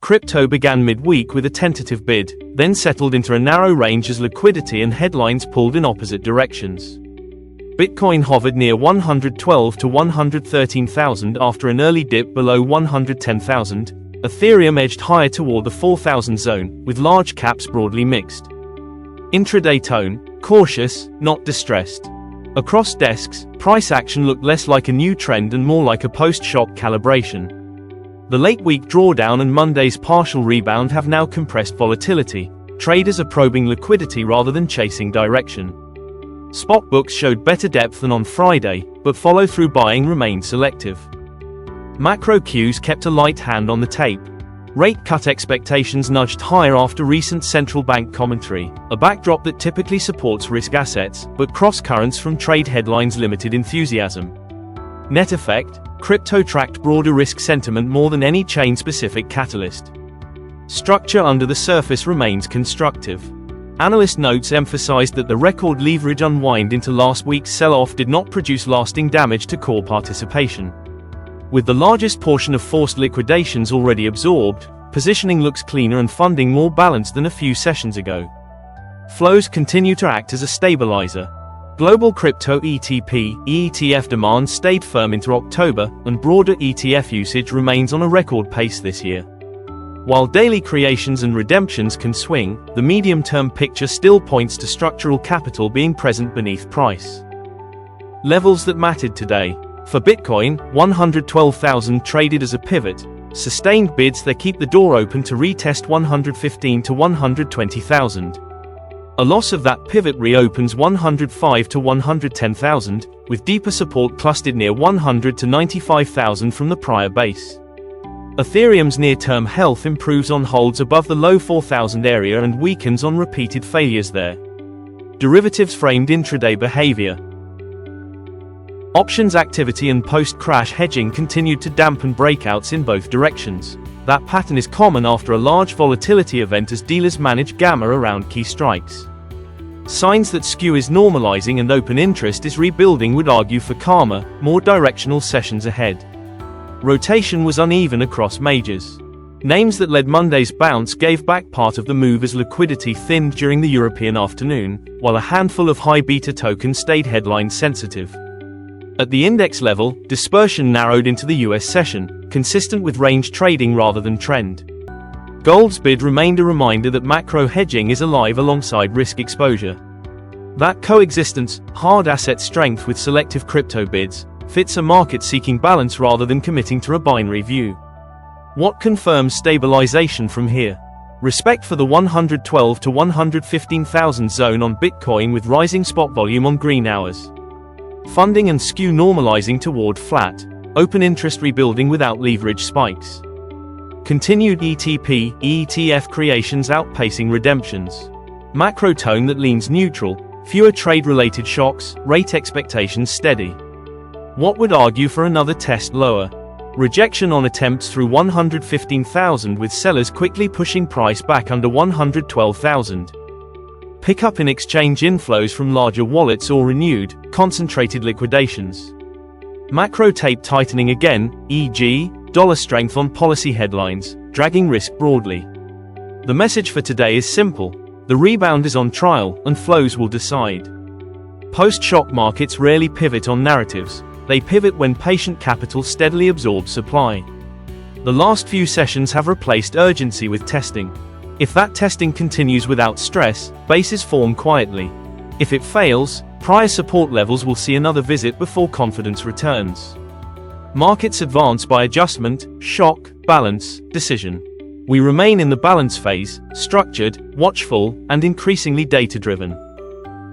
Crypto began mid-week with a tentative bid, then settled into a narrow range as liquidity and headlines pulled in opposite directions. Bitcoin hovered near 112 to 113,000 after an early dip below 110,000. Ethereum edged higher toward the 4,000 zone, with large caps broadly mixed. Intraday tone: cautious, not distressed. Across desks, price action looked less like a new trend and more like a post-shock calibration. The late-week drawdown and Monday's partial rebound have now compressed volatility. Traders are probing liquidity rather than chasing direction. Spot books showed better depth than on Friday, but follow-through buying remained selective. Macro cues kept a light hand on the tape. Rate cut expectations nudged higher after recent central bank commentary, a backdrop that typically supports risk assets, but cross-currents from trade headlines limited enthusiasm. Net effect: crypto tracked broader risk sentiment more than any chain-specific catalyst. Structure under the surface remains constructive. Analyst notes emphasized that the record leverage unwind into last week's sell-off did not produce lasting damage to core participation. With the largest portion of forced liquidations already absorbed, positioning looks cleaner and funding more balanced than a few sessions ago. Flows continue to act as a stabilizer. Global crypto ETF demand stayed firm into October, and broader ETF usage remains on a record pace this year. While daily creations and redemptions can swing, the medium-term picture still points to structural capital being present beneath price. Levels that mattered today. For Bitcoin, 112,000 traded as a pivot. Sustained bids that keep the door open to retest 115 to 120,000. A loss of that pivot reopens 105 to 110,000, with deeper support clustered near 100 to 95,000 from the prior base. Ethereum's near-term health improves on holds above the low 4,000 area and weakens on repeated failures there. Derivatives framed intraday behavior. Options activity and post-crash hedging continued to dampen breakouts in both directions. That pattern is common after a large volatility event as dealers manage gamma around key strikes. Signs that skew is normalizing and open interest is rebuilding would argue for calmer, more directional sessions ahead. Rotation was uneven across majors. Names that led Monday's bounce gave back part of the move as liquidity thinned during the European afternoon, while a handful of high-beta tokens stayed headline sensitive. At the index level, dispersion narrowed into the US session, consistent with range trading rather than trend. Gold's bid remained a reminder that macro hedging is alive alongside risk exposure. That coexistence, hard asset strength with selective crypto bids, fits a market seeking balance rather than committing to a binary view. What confirms stabilization from here? Respect for the 112 to 115,000 zone on Bitcoin with rising spot volume on green hours. Funding and skew normalizing toward flat, open interest rebuilding without leverage spikes. Continued ETF creations outpacing redemptions. Macro tone that leans neutral, fewer trade-related shocks, rate expectations steady. What would argue for another test lower? Rejection on attempts through 115,000 with sellers quickly pushing price back under 112,000. Pickup in exchange inflows from larger wallets or renewed, concentrated liquidations. Macro tape tightening again, e.g., dollar strength on policy headlines, dragging risk broadly. The message for today is simple: the rebound is on trial, and flows will decide. Post-shock markets rarely pivot on narratives. They pivot when patient capital steadily absorbs supply. The last few sessions have replaced urgency with testing. If that testing continues without stress, bases form quietly. If it fails, prior support levels will see another visit before confidence returns. Markets advance by adjustment, shock, balance, decision. We remain in the balance phase, structured, watchful, and increasingly data-driven.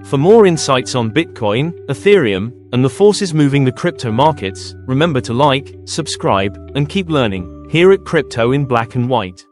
For more insights on Bitcoin, Ethereum, and the forces moving the crypto markets, remember to like, subscribe, and keep learning, here at Crypto in Black and White.